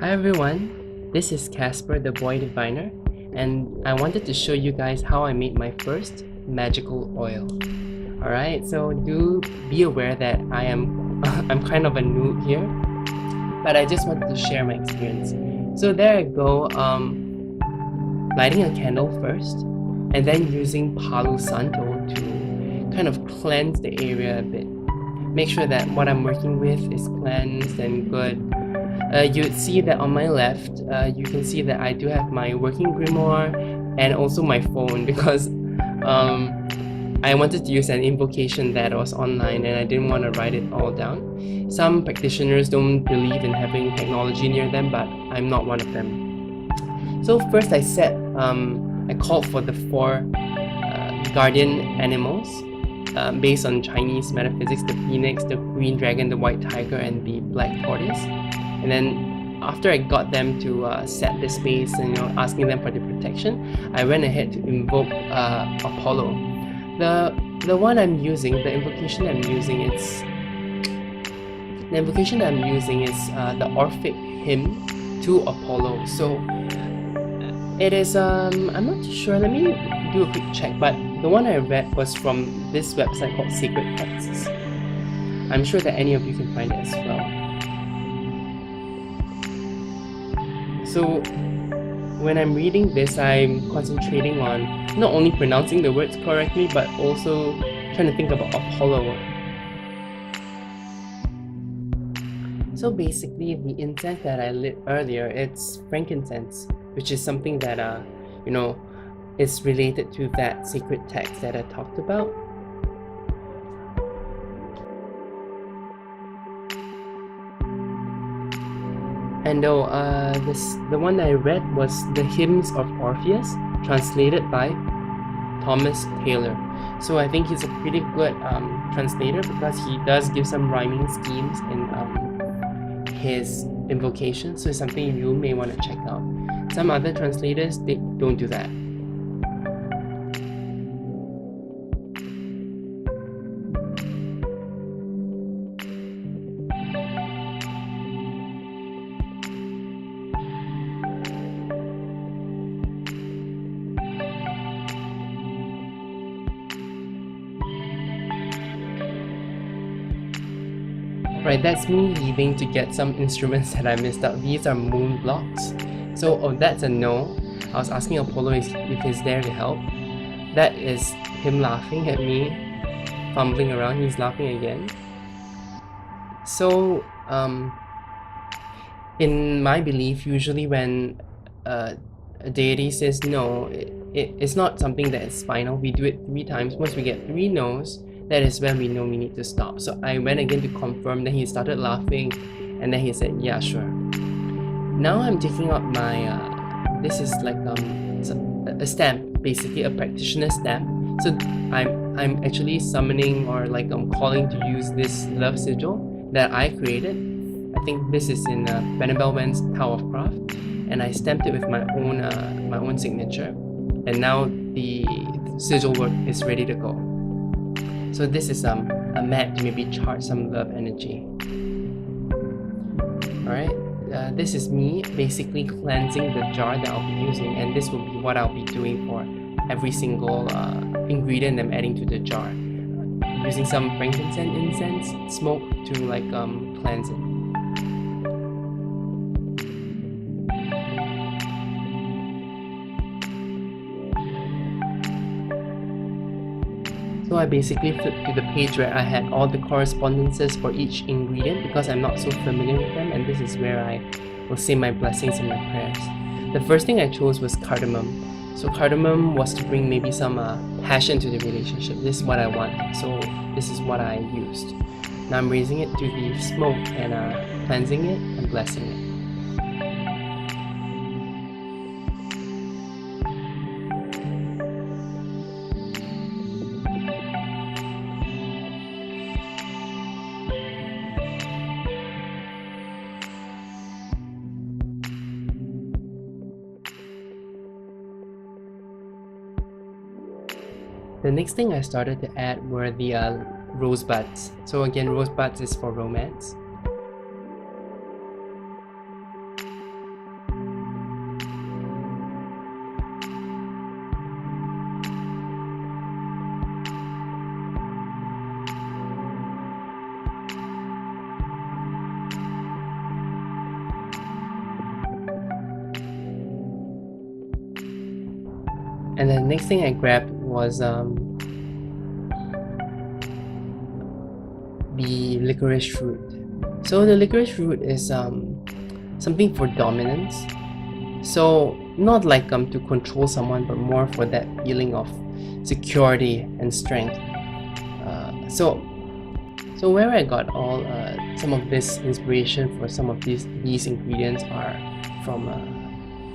Hi everyone, this is Casper the Boy Diviner, and I wanted to show you guys how I made my first magical oil. Alright, so do be aware that I'm kind of a noob here, but I just wanted to share my experience. So there I go, lighting a candle first, and then using Palo Santo to kind of cleanse the area a bit. Make sure that what I'm working with is cleansed and good. You'd see that on my left, you can see that I do have my working grimoire and also my phone because I wanted to use an invocation that was online and I didn't want to write it all down. Some practitioners don't believe in having technology near them, but I'm not one of them. So first I called for the 4 guardian animals based on Chinese metaphysics: the phoenix, the green dragon, the white tiger, and the black tortoise. And then after I got them to set the space and asking them for the protection, I went ahead to invoke Apollo. The one I'm using, the invocation I'm using is the Orphic hymn to Apollo. So it is I'm not too sure. Let me do a quick check, but the one I read was from this website called Sacred Texts. I'm sure that any of you can find it as well. So when I'm reading this, I'm concentrating on not only pronouncing the words correctly, but also trying to think about Apollo. So basically, the incense that I lit earlier, it's frankincense, which is something that is related to that sacred text that I talked about. And the one I read was the Hymns of Orpheus, translated by Thomas Taylor. So I think he's a pretty good translator because he does give some rhyming schemes in his invocation. So it's something you may want to check out. Some other translators, they don't do that. Right, that's me leaving to get some instruments that I missed out. These are moon blocks. So, that's a no. I was asking Apollo if he's there to help. That is him laughing at me, fumbling around. He's laughing again. So, in my belief, usually when a deity says no, it's not something that is final. We do it 3 times. Once we get 3 no's, that is when we know we need to stop. So I went again to confirm. Then he started laughing, and then he said, "Yeah, sure." Now I'm taking out my this is like a stamp, basically a practitioner stamp. So I'm actually summoning or calling to use this love sigil that I created. I think this is in Annabelle Wen's Tower of Craft, and I stamped it with my own signature. And now the sigil work is ready to go. So this is a mat to maybe charge some love energy. Alright, this is me basically cleansing the jar that I'll be using, and this will be what I'll be doing for every single ingredient I'm adding to the jar. Using some frankincense incense smoke to cleanse it. So I basically flipped to the page where I had all the correspondences for each ingredient because I'm not so familiar with them, and this is where I will say my blessings and my prayers. The first thing I chose was cardamom. So cardamom was to bring maybe some passion to the relationship. This is what I want, so this is what I used. Now I'm raising it to the smoke and cleansing it and blessing it. The next thing I started to add were the rosebuds. So again, rosebuds is for romance. And the next thing I grabbed was the licorice root. So the licorice root is something for dominance. So not like to control someone, but more for that feeling of security and strength. So where I got all some of this inspiration for some of these ingredients are from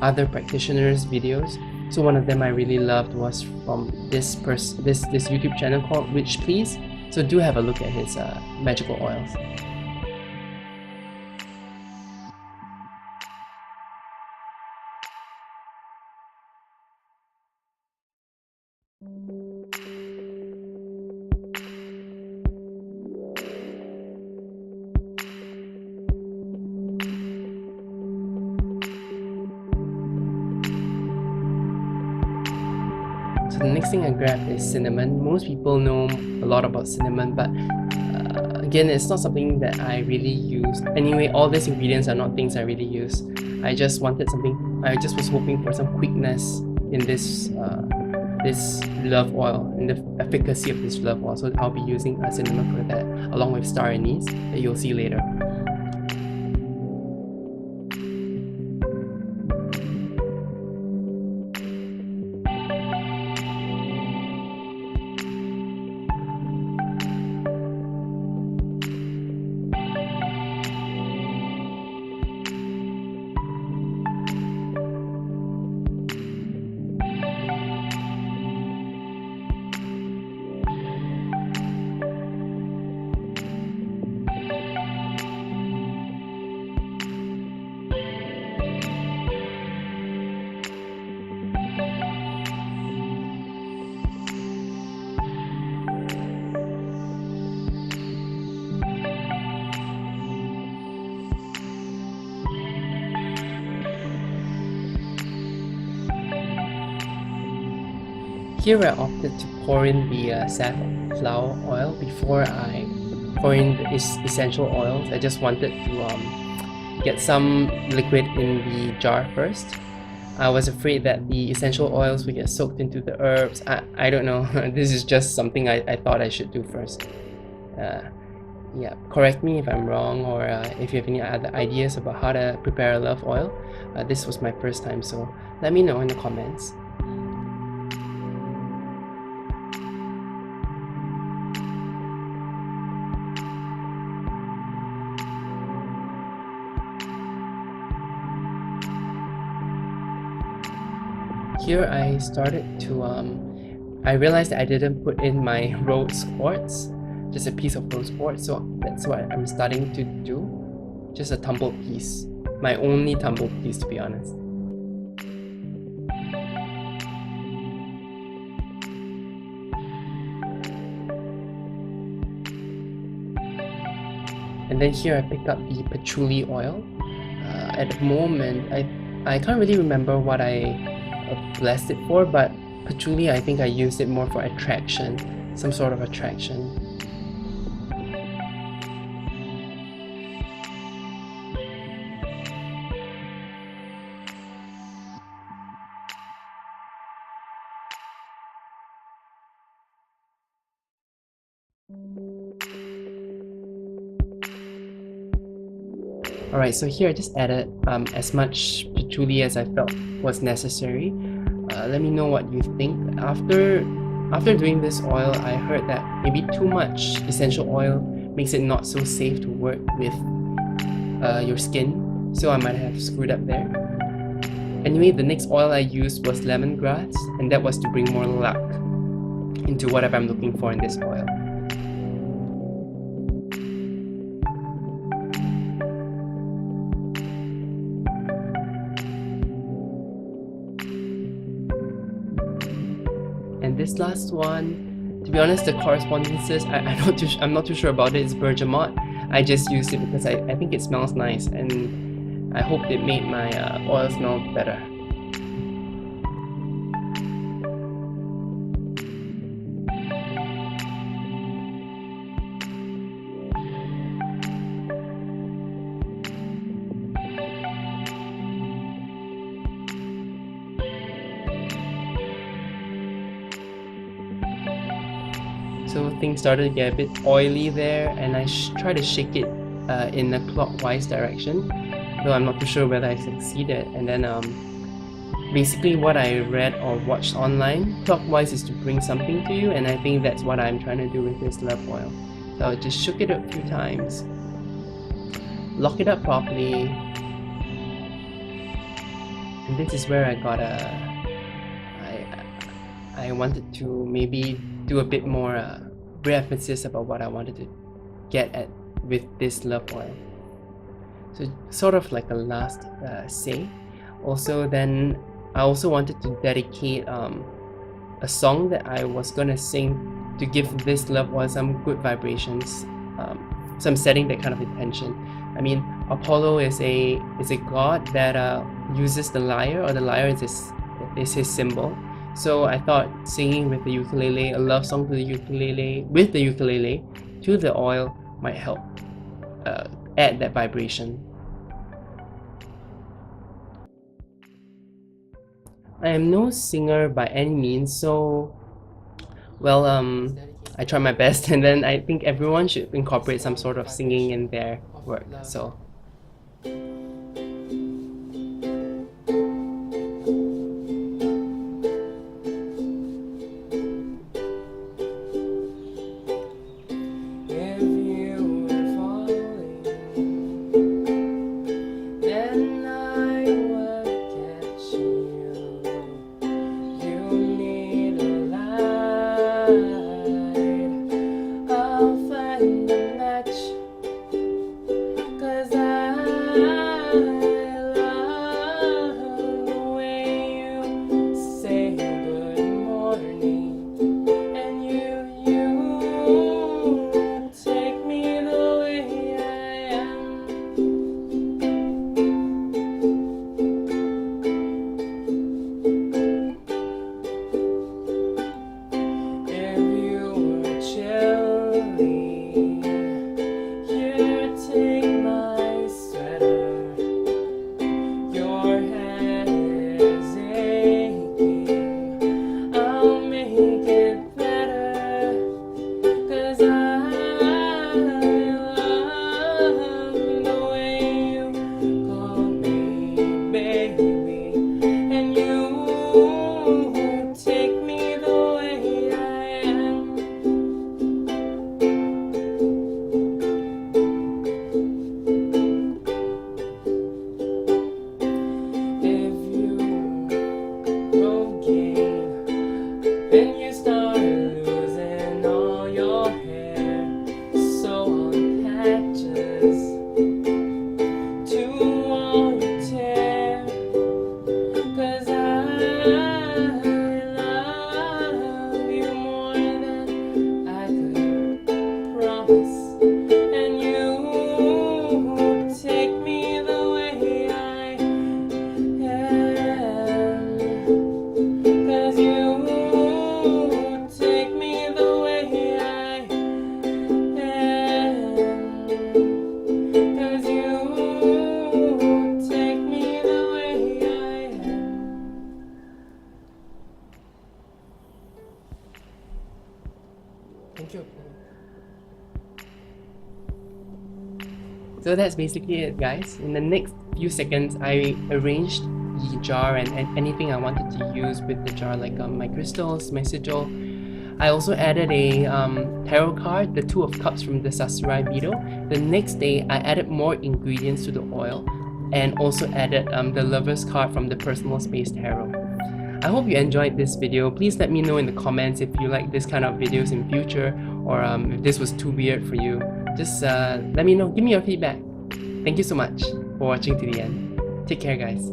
other practitioners' videos. So one of them I really loved was from this YouTube channel called Rich Please. So do have a look at his magical oils. So the next thing I grabbed is cinnamon. Most people know a lot about cinnamon, but again, it's not something that I really use. Anyway, all these ingredients are not things I really use. I just wanted something, I just was hoping for some quickness in this this love oil, in the efficacy of this love oil. So I'll be using cinnamon for that, along with star anise that you'll see later. Here I opted to pour in the safflower oil before I pour in the essential oils. I just wanted to get some liquid in the jar first. I was afraid that the essential oils would get soaked into the herbs. I don't know. This is just something I thought I should do first. Yeah, correct me if I'm wrong, or if you have any other ideas about how to prepare a love oil. This was my first time, so let me know in the comments. Here I started to I realized that I didn't put in my rose quartz, just a piece of rose quartz, so that's what I'm starting to do. Just a tumbled piece, my only tumbled piece, to be honest. And then here I picked up the patchouli oil. At the moment, I can't really remember what I blessed it for, but patchouli, I think I used it more for attraction, some sort of attraction. Alright, so here I just added as much patchouli as I felt was necessary. Let me know what you think. After doing this oil, I heard that maybe too much essential oil makes it not so safe to work with your skin, so I might have screwed up there. Anyway, the next oil I used was lemongrass, and that was to bring more luck into whatever I'm looking for in this oil. And this last one, to be honest, the correspondences, I'm not too sure about it. It's bergamot. I just used it because I think it smells nice, and I hoped it made my oil smell better. so things started to get a bit oily there, and I tried to shake it in a clockwise direction, though I'm not too sure whether I succeeded. And then basically what I read or watched online, clockwise is to bring something to you, and I think that's what I'm trying to do with this love oil. So I just shook it a few times, lock it up properly, and this is where I got I wanted to maybe do a bit more re-emphasis about what I wanted to get at with this love oil. So sort of like a last say. Also, then I also wanted to dedicate a song that I was gonna sing to give this love oil some good vibrations. So I'm setting that kind of intention. I mean, Apollo is a god that uses the lyre, or the lyre is his symbol. So I thought singing with the ukulele, a love song to the ukulele, with the ukulele to the oil might help add that vibration. I am no singer by any means, so well, I try my best, and then I think everyone should incorporate some sort of singing in their work. So thank you. So that's basically it, guys. In the next few seconds, I arranged the jar and anything I wanted to use with the jar, like my crystals, my sigil. I also added a tarot card, the Two of Cups from the Sasarai beetle. The next day, I added more ingredients to the oil and also added the Lover's card from the Personal Space Tarot. I hope you enjoyed this video. Please let me know in the comments if you like this kind of videos in future, or if this was too weird for you. Just let me know, give me your feedback. Thank you so much for watching to the end. Take care, guys.